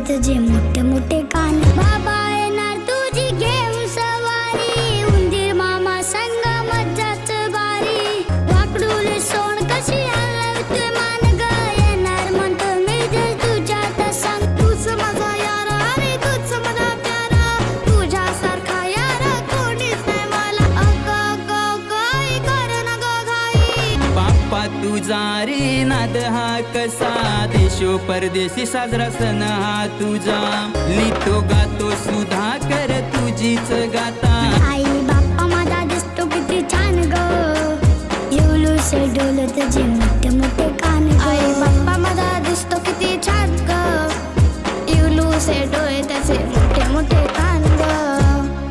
डोलत जे मोठे मोठे कान बाबा येणार तुझी घेऊन सवारी उंदीर मामा संग मज्जाच बारी वाकडूल सोन कशी हलवते मान ग येणार म्हणतो मी दे तुझ्यात सांग तूच माझा यार अरे तूच माझा प्यारा तुझ्यासारखा यार कोणीच नाही मला काय कर ना ग घाई बाप्पा तुझा रे नाद हा कसा देशो परदेशी साजरा सण हा तुझा लिहितो गातो सुधा कर तुझीच गाता आई बाप्पा माझा दिसतो किती छान ग येऊलू से डोलत जे